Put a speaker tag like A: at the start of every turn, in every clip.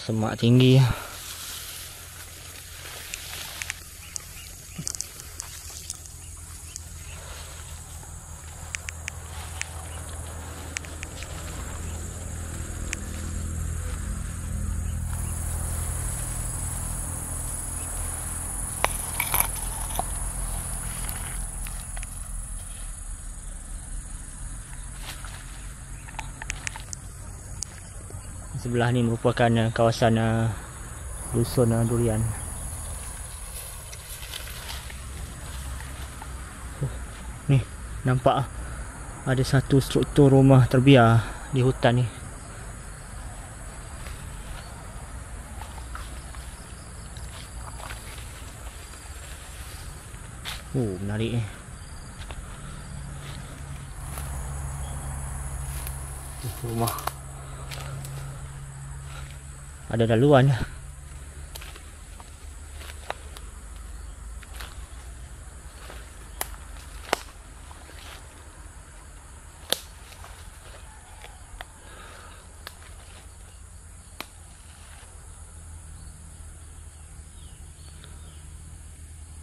A: Semak tinggi. Sebelah ni merupakan kawasan dusun durian. Ni nampak ada satu struktur rumah terbiar di hutan ni. Menarik ni. Rumah ada laluan.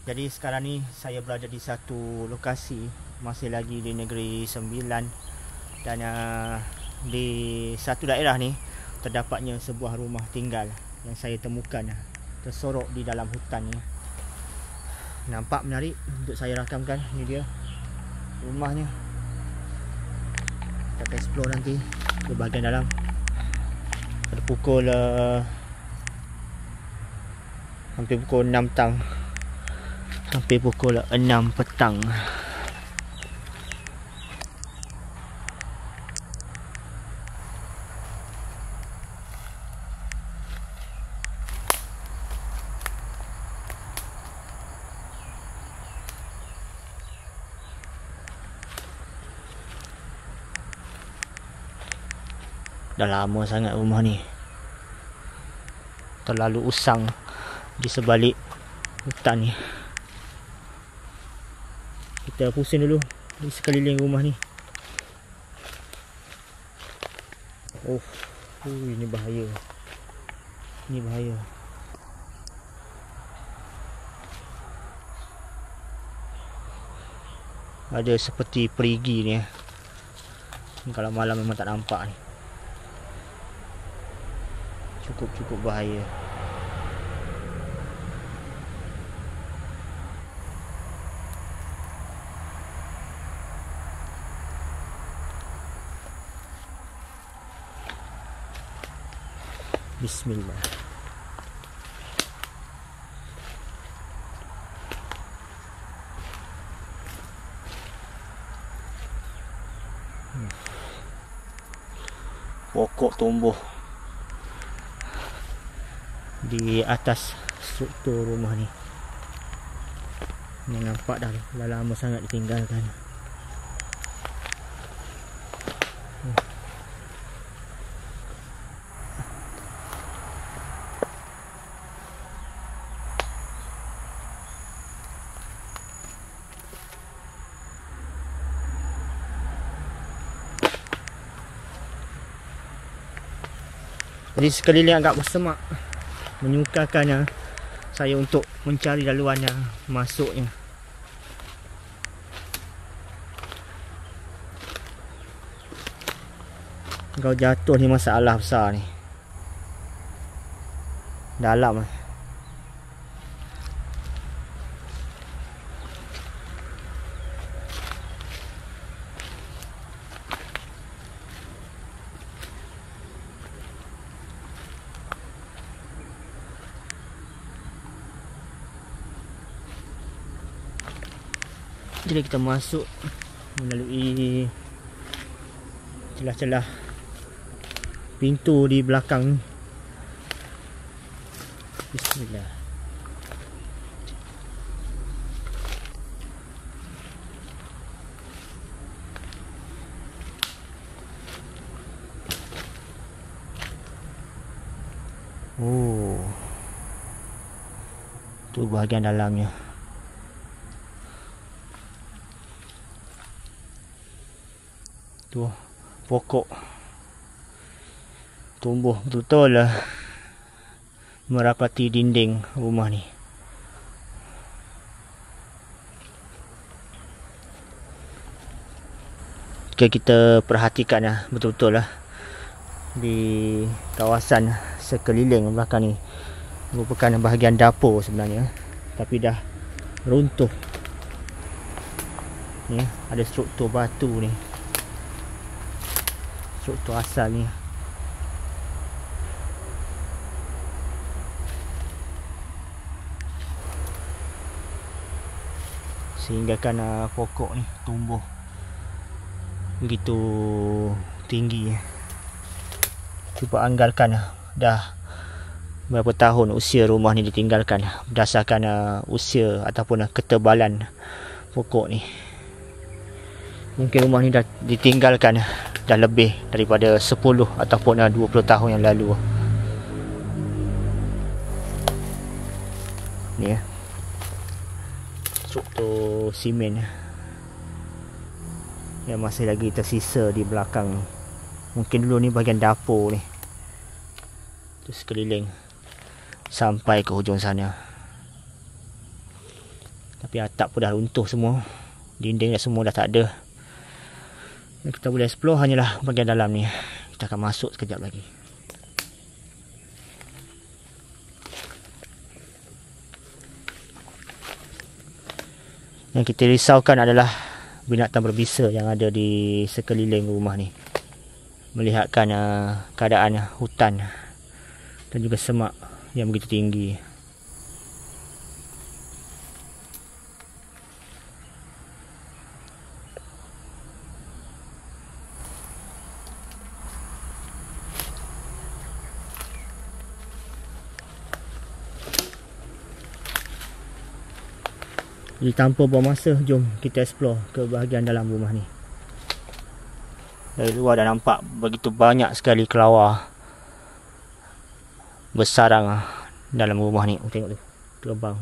A: Jadi sekarang ni saya berada di satu lokasi, masih lagi di Negeri Sembilan, dan di satu daerah ni terdapatnya sebuah rumah tinggal yang saya temukan tersorok di dalam hutan ni. Nampak menarik untuk saya rakamkan. Ini dia rumahnya. Kita akan explore nanti ke bahagian dalam. Pada pukul hampir pukul 6 petang. Hampir pukul 6 petang. Dah lama sangat rumah ni. Terlalu usang di sebalik hutan ni. Kita pusing dulu di sekeliling rumah ni. Ini bahaya. Ini bahaya. Ada seperti perigi ni. Kalau malam memang tak nampak ni. Cukup bahaya. Bismillah. Pokok tumbuh di atas struktur rumah ni. Ni nampak dah lama sangat ditinggalkan. Jadi sekeliling agak bersemak, menyukarkan saya untuk mencari laluan masuknya. Kalau jatuh ni masalah besar ni. Dalam jadi kita masuk melalui celah-celah pintu di belakang. Bismillah. Tu bahagian dalamnya. Tu pokok tumbuh betul-betul lah merapati dinding rumah ni. Jika kita perhatikan lah betul-betul lah di kawasan sekeliling belakang ni merupakan bahagian dapur sebenarnya, tapi dah runtuh. Ni ada struktur batu ni, struktur asal ni. Sehingga kan pokok ni tumbuh begitu tinggi. Cuba anggarkan dah berapa tahun usia rumah ni ditinggalkan berdasarkan usia ataupun ketebalan pokok ni. Mungkin rumah ni dah ditinggalkan dah lebih daripada 10 ataupun 20 tahun yang lalu. Ni struktur simen yang masih lagi tersisa di belakang ni. Mungkin dulu ni bahagian dapur ni, terus sekeliling sampai ke hujung sana. Tapi atap pun dah runtuh semua, dinding dah semua dah tak ada. Dan kita boleh explore hanyalah bahagian dalam ni. Kita akan masuk sekejap lagi. Yang kita risaukan adalah binatang berbisa yang ada di sekeliling rumah ni. Melihatkan keadaan hutan dan juga semak yang begitu tinggi. Jadi tanpa buang masa, jom kita explore ke bahagian dalam rumah ni. Dari luar dah nampak begitu banyak sekali kelawar bersarang dalam rumah ni. Tengok tu, terbang.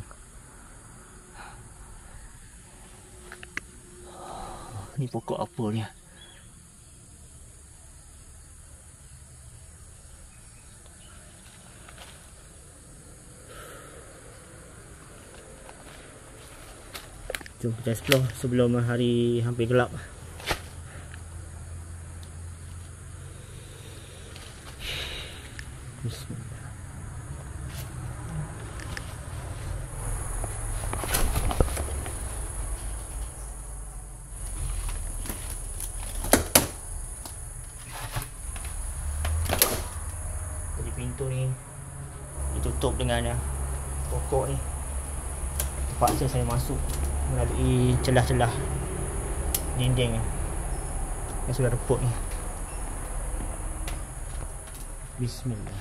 A: Ni pokok apa ni? Jom kita explore sebelum hari hampir gelap. Bismillah. Jadi pintu ni ditutup dengan pokok ni. Terpaksa saya masuk melalui celah-celah dinding yang sudah reput ni. Bismillah.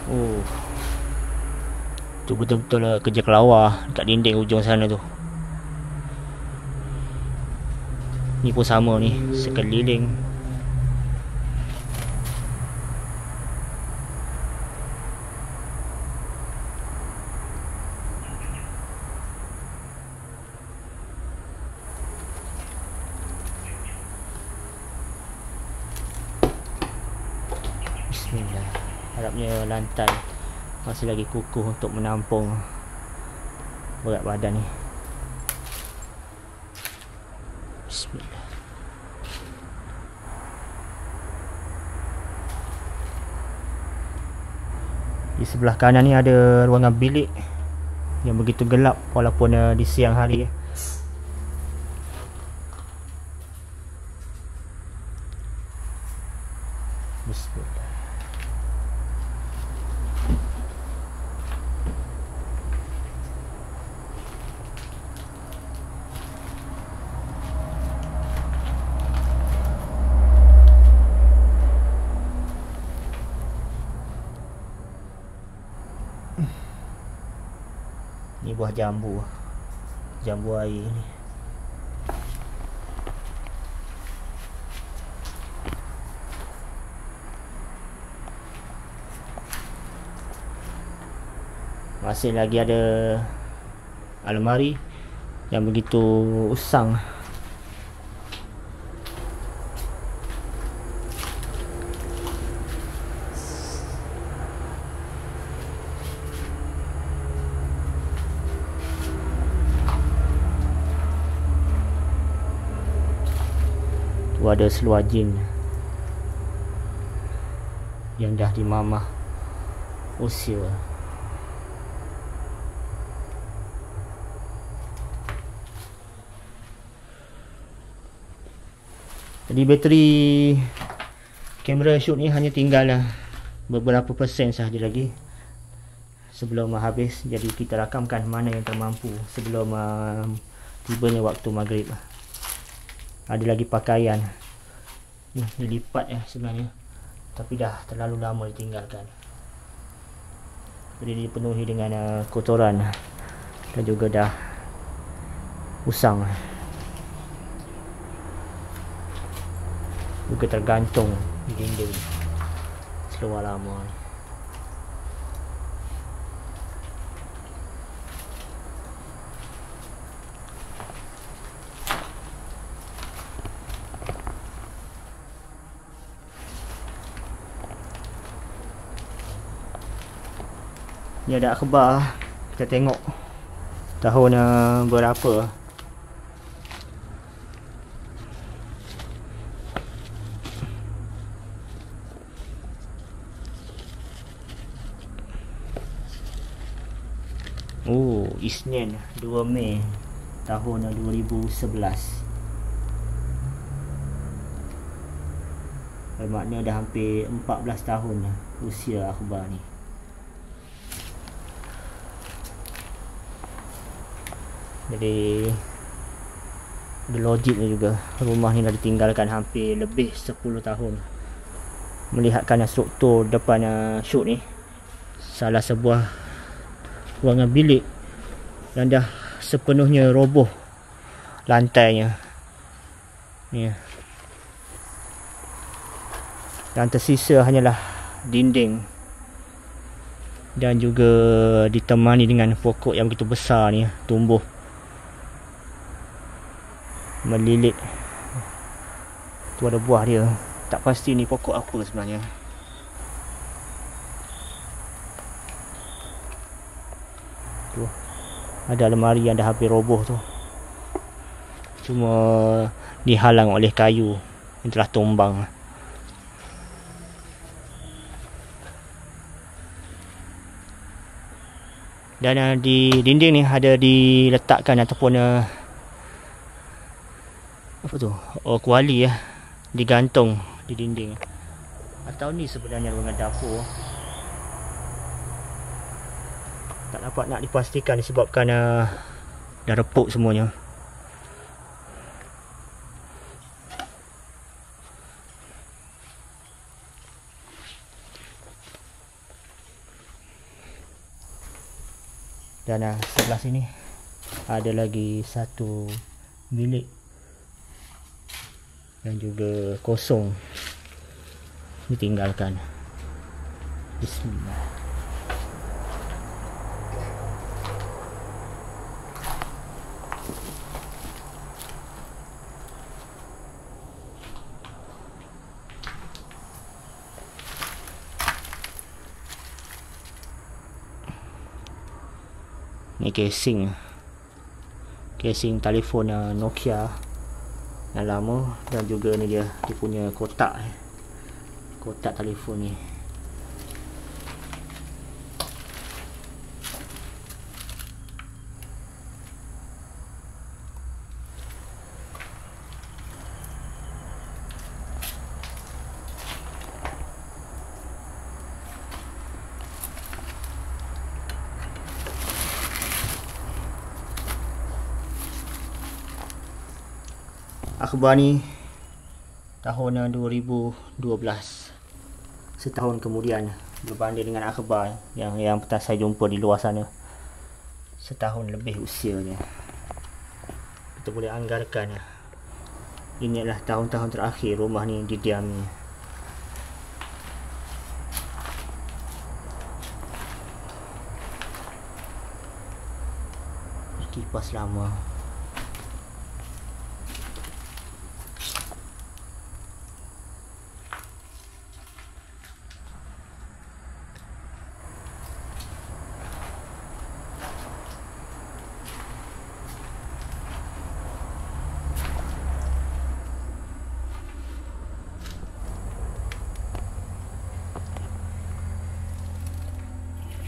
A: Oh, tu betul-betul lah kerja kelawar dekat dinding ujung sana tu. Ni pun sama ni, sekeliling. Bismillah. Harapnya lantai masih lagi kukuh untuk menampung berat badan ni. Bismillah. Di sebelah kanan ni ada ruangan bilik yang begitu gelap walaupun di siang hari. Bismillah. Ni buah jambu. Jambu air ni. Masih lagi ada almari yang begitu usang ada seluar jin yang dah dimamah usia. Jadi bateri kamera shoot ni hanya tinggal beberapa persen sahaja lagi sebelum habis. Jadi kita rakamkan mana yang termampu sebelum tibanya waktu maghrib. Ada lagi pakaian ni dilipat sebenarnya, tapi dah terlalu lama ditinggalkan. Jadi dipenuhi dengan kotoran dan juga dah usang, juga tergantung di dinding seluar lama ni. Ni ada akhbar, kita tengok tahun berapa. Oh, Isnin 2 Mei tahun 2011. Bermakna dah hampir 14 tahun usia akhbar ni. Jadi ada logiknya juga. Rumah ni dah ditinggalkan hampir lebih 10 tahun. Melihatkan struktur depan shoot ni, salah sebuah ruangan bilik yang dah sepenuhnya roboh lantainya ni. Dan tersisa hanyalah dinding dan juga ditemani dengan pokok yang begitu besar ni tumbuh melilit. Tu ada buah dia. Tak pasti ni pokok apa sebenarnya. Tu ada almari yang dah hampir roboh tu, cuma dihalang oleh kayu yang telah tumbang. Dan di dinding ni ada diletakkan ataupun apa tu? Oh, kuali digantung di dinding. Atau ni sebenarnya ruangan dapur. Tak dapat nak dipastikan disebabkan dah repuk semuanya. Dan sebelah sini ada lagi satu bilik yang juga kosong ditinggalkan. Bismillah. Ni casing telefon Nokia yang lama, dan juga ni dia punya kotak telefon ni. Akhbar ni tahun 2012, setahun kemudian berbanding dengan akhbar yang pernah saya jumpa di luar sana. Setahun lebih usianya. Kita boleh anggarkan ini adalah tahun-tahun terakhir rumah ni didiami. Kipas lama.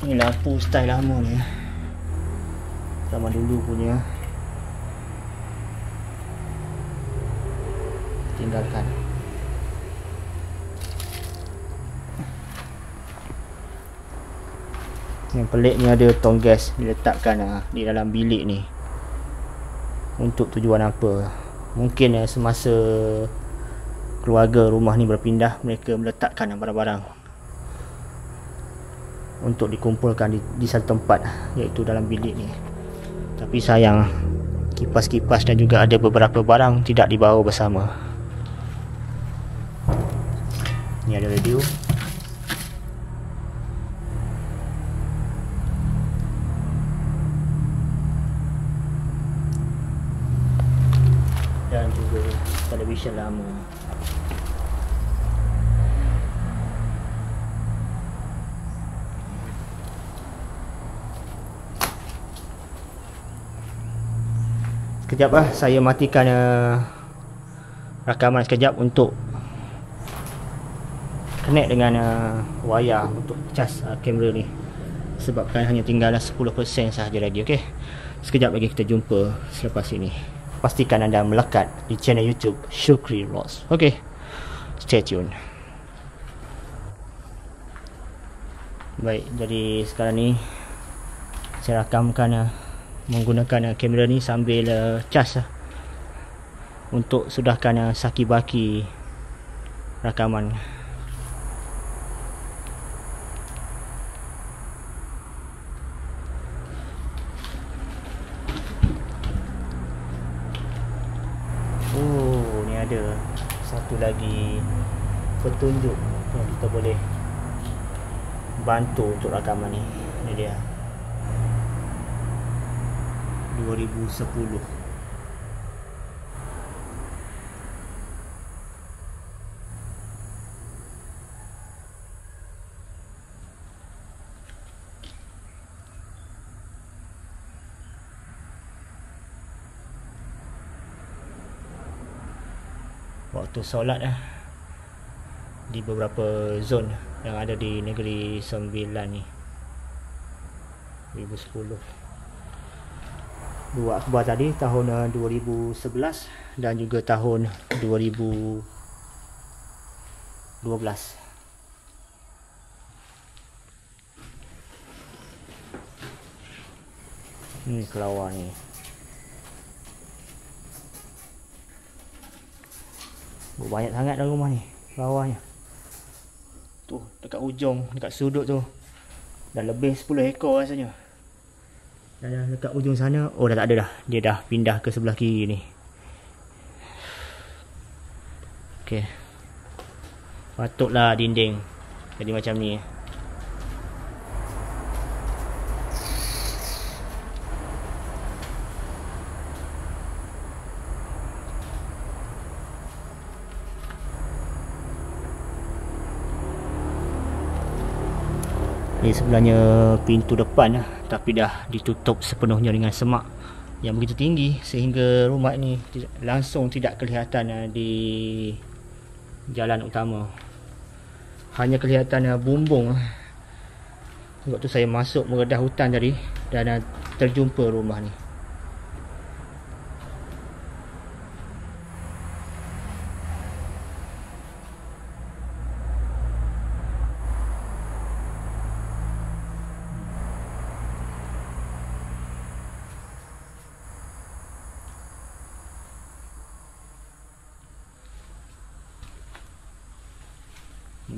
A: Ni lampu style lama ni, zaman dulu punya. Tinggalkan. Yang peliknya ada tong gas diletakkan di dalam bilik ni. Untuk tujuan apa? Mungkin semasa keluarga rumah ni berpindah, mereka meletakkan barang-barang untuk dikumpulkan di satu tempat, iaitu dalam bilik ni. Tapi sayang, kipas-kipas dan juga ada beberapa barang tidak dibawa bersama. Ni ada radio. Dan juga televisyen lama. Sekejap saya matikan rakaman sekejap untuk connect dengan wayar untuk cas kamera ni, sebabkan hanya tinggal 10% sahaja lagi. Okey, sekejap lagi kita jumpa selepas ini. Pastikan anda melekat di channel YouTube Syukri Vlogs. Okey, stay tune. Baik, jadi sekarang ni saya rakamkan menggunakan kamera ni sambil cas untuk sudahkan saki-baki rakaman. Oh, ni ada satu lagi petunjuk yang kita boleh bantu untuk rakaman ni. Ni dia, 2010. Waktu solat di beberapa zon yang ada di Negeri Sembilan ni, 2010. Dua akhbar tadi tahun 2011 dan juga tahun 2012. Ni kelawar ni. Banyak sangat dalam rumah ni lawarnya. Tu dekat ujung, dekat sudut tu dah lebih 10 ekor rasanya. Dan dekat ujung sana, oh dah tak ada dah. Dia dah pindah ke sebelah kiri ni. Okey, patutlah dinding jadi macam ni. Ni sebelahnya pintu depan tapi dah ditutup sepenuhnya dengan semak yang begitu tinggi sehingga rumah ini langsung tidak kelihatan di jalan utama. Hanya kelihatan bumbung. Waktu saya masuk meredah hutan tadi dan terjumpa rumah ni.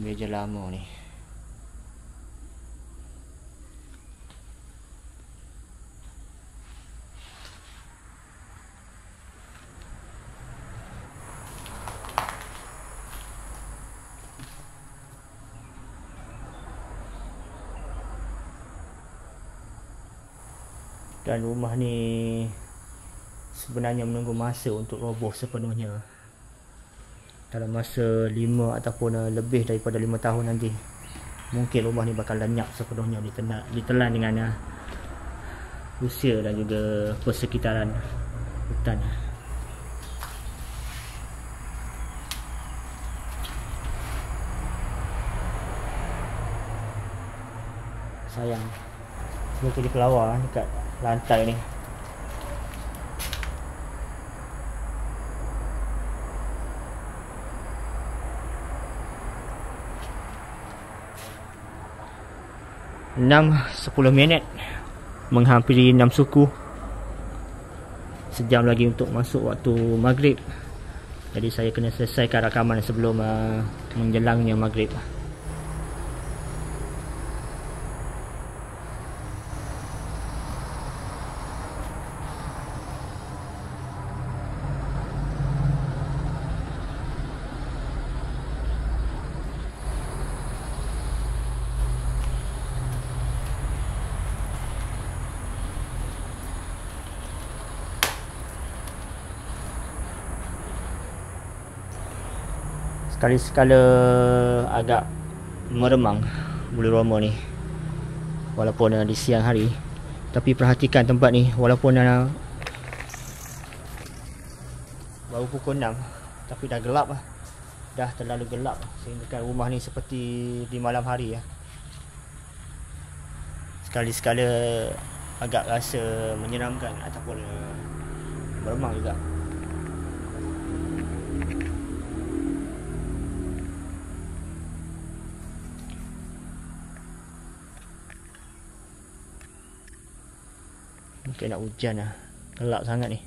A: Meja lama ni. Dan rumah ni sebenarnya menunggu masa untuk roboh sepenuhnya. Dalam masa 5 ataupun lebih daripada 5 tahun nanti, mungkin rumah ni bakal lenyap sepenuhnya, ditelan dengan usia dan juga persekitaran hutan. Sayang. Dia jadi pelawar dekat lantai ni. Enam 10 minit menghampiri 6 suku. Sejam lagi untuk masuk waktu maghrib. Jadi saya kena selesaikan rakaman sebelum menjelangnya maghrib. Sekali-sekala agak meremang bulu roma ni, walaupun di siang hari. Tapi perhatikan tempat ni, walaupun baru pukul 6 tapi dah gelap lah. Dah terlalu gelap sehingga rumah ni seperti di malam hari ya. Sekali-sekala agak rasa menyeramkan ataupun meremang juga. Mungkin nak hujan lah. Gelap sangat ni.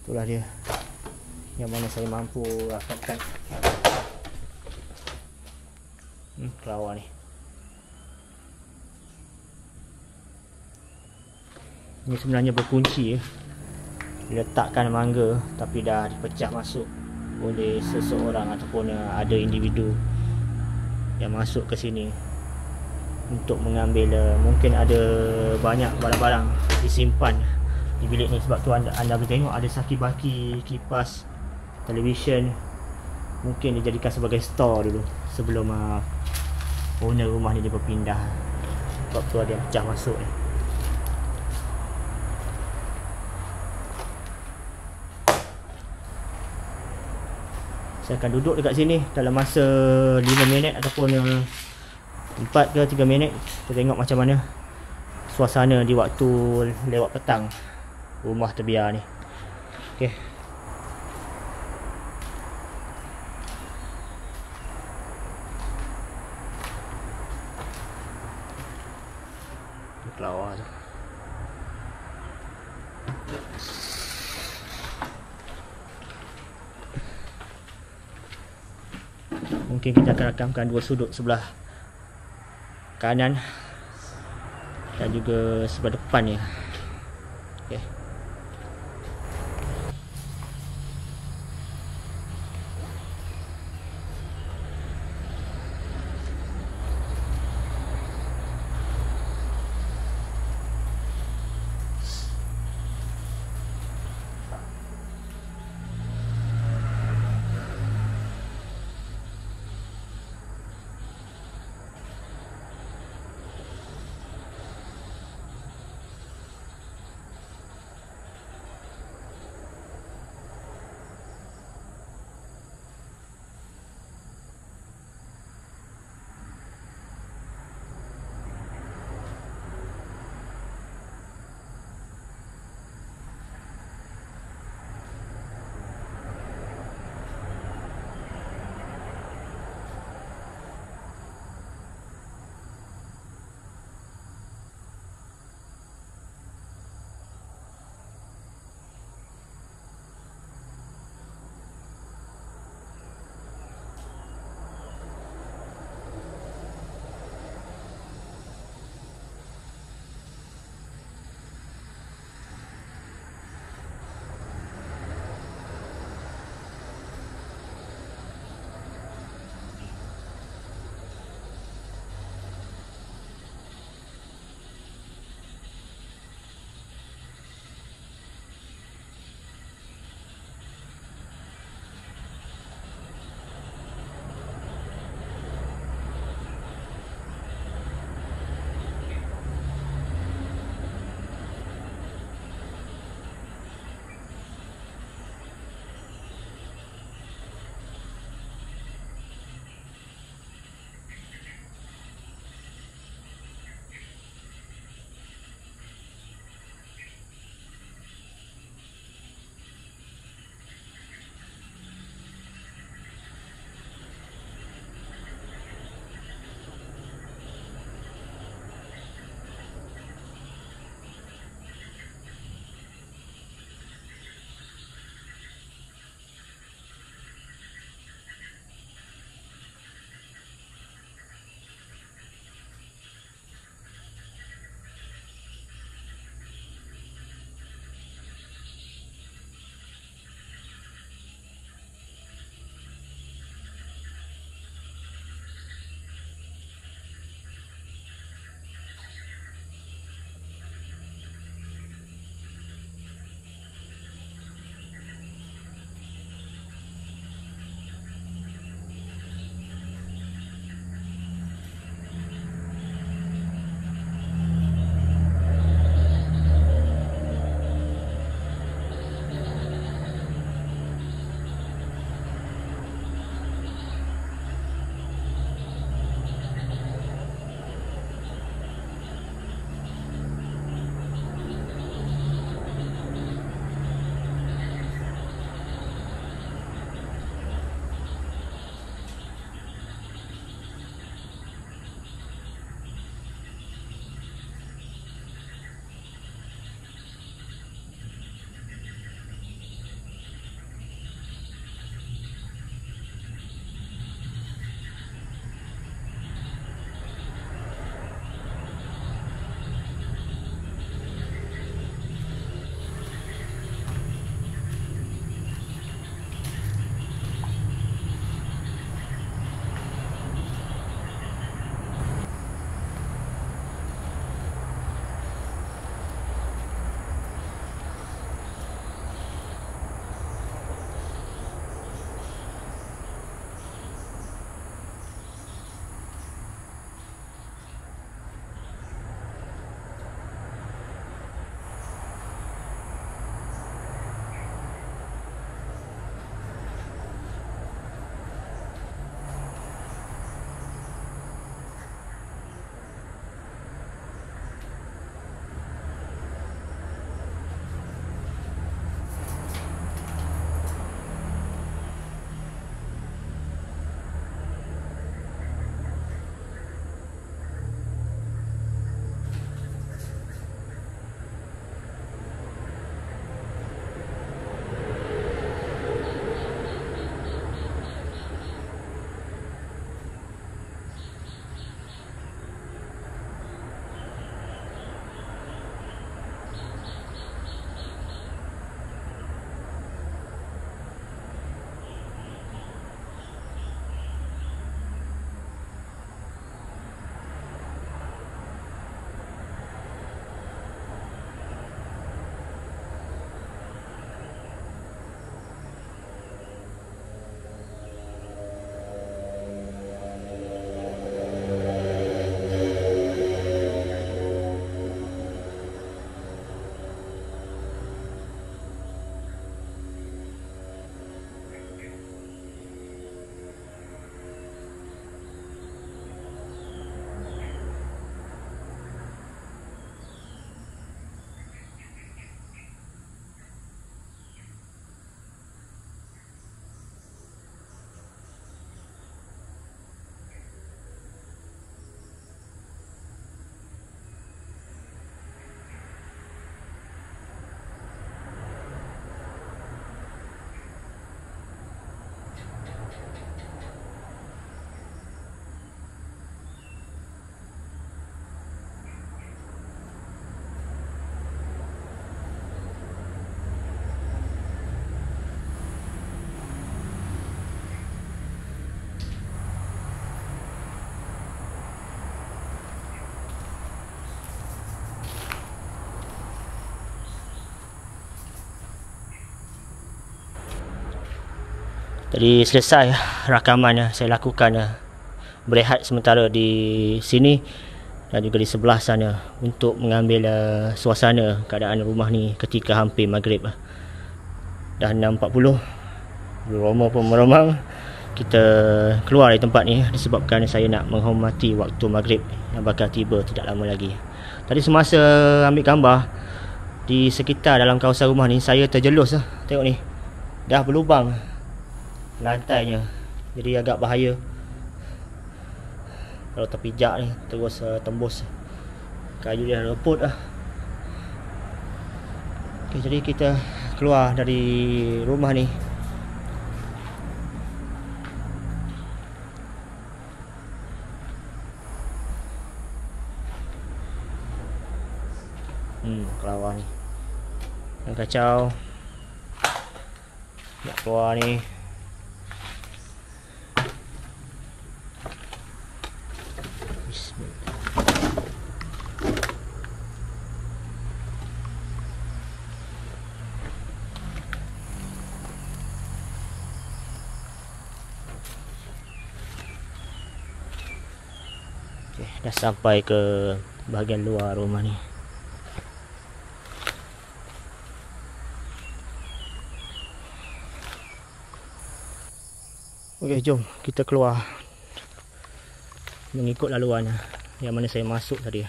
A: Itulah dia yang mana saya mampu rapatkan. Kelawar ni. Ini sebenarnya berkunci ya. Diletakkan mangga tapi dah dipecah masuk oleh seseorang ataupun ada individu yang masuk ke sini untuk mengambil mungkin ada banyak barang-barang disimpan di bilik ni. Sebab tu anda boleh tengok ada saki-baki, kipas, televisyen. Mungkin dijadikan sebagai store dulu sebelum owner rumah ni dia berpindah. Sebab tu ada yang pecah masuk ni. Saya akan duduk dekat sini dalam masa 5 minit ataupun 4 ke 3 minit. Kita tengok macam mana suasana di waktu lewat petang rumah terbiar ni. Okey. Kelawar tu. Mungkin kita akan rakamkan dua sudut, sebelah kanan dan juga sebelah depannya. Okey. Jadi selesai rakaman saya lakukan, berehat sementara di sini dan juga di sebelah sana untuk mengambil suasana keadaan rumah ni ketika hampir maghrib. Dah 6.40, Roma pun meremang. Kita keluar dari tempat ni disebabkan saya nak menghormati waktu maghrib yang bakal tiba tidak lama lagi. Tadi semasa ambil gambar di sekitar dalam kawasan rumah ni, saya terjelus. Tengok ni, dah berlubang lantainya, jadi agak bahaya kalau terpijak ni terus tembus kayu dia reput lah. Okay, jadi kita keluar dari rumah ni. Kelawar ni yang kacau nak keluar ni. Okay, dah sampai ke bahagian luar rumah ni. Okey, jom kita keluar mengikut laluan yang mana saya masuk tadi.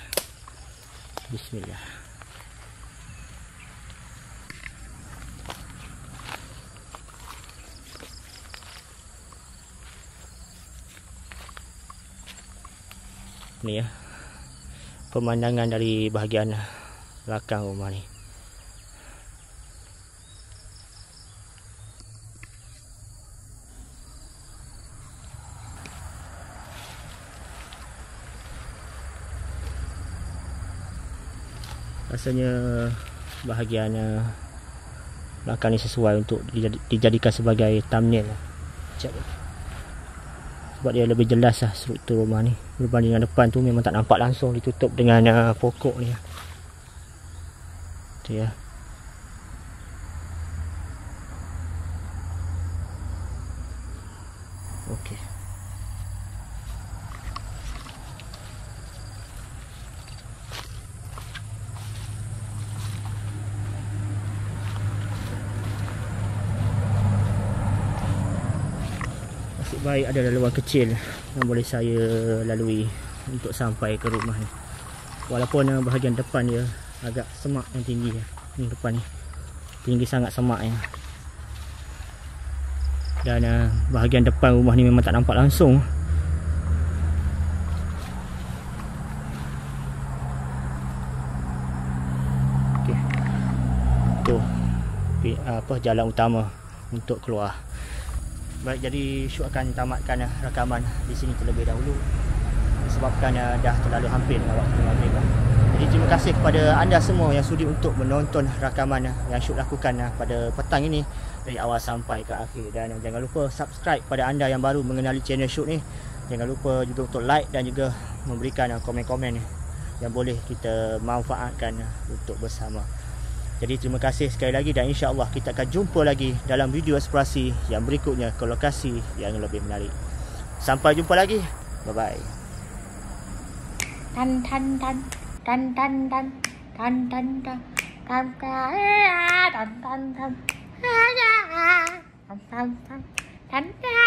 A: Bismillah. Ni ya, pemandangan dari bahagian belakang rumah ni. Rasanya bahagian belakang ni sesuai untuk dijadikan sebagai thumbnail. Sebab dia lebih jelas lah struktur rumah ni. Berbanding dengan depan tu memang tak nampak langsung, ditutup dengan pokok ni. Tu ya. Okey. Nasib baik ada laluan kecil yang boleh saya lalui untuk sampai ke rumah ni. Walaupun bahagian depan dia agak semak yang tinggi. Ni depan ni tinggi sangat semak ya. Dan bahagian depan rumah ni memang tak nampak langsung. Okey. Tu jalan utama untuk keluar. Baik, jadi Syuk akan tamatkan rakaman di sini terlebih dahulu disebabkan dah terlalu hampir dengan waktu maghrib. Jadi terima kasih kepada anda semua yang sudi untuk menonton rakaman yang Syuk lakukan pada petang ini dari awal sampai ke akhir. Dan jangan lupa subscribe pada anda yang baru mengenali channel Syuk ni. Jangan lupa juga untuk like dan juga memberikan komen-komen yang boleh kita manfaatkan untuk bersama. Jadi terima kasih sekali lagi dan insya-Allah kita akan jumpa lagi dalam video eksplorasi yang berikutnya ke lokasi yang lebih menarik. Sampai jumpa lagi. Bye bye.
B: Tan tan tan tan tan tan tan tan tan tan tan tan tan tan tan tan tan tan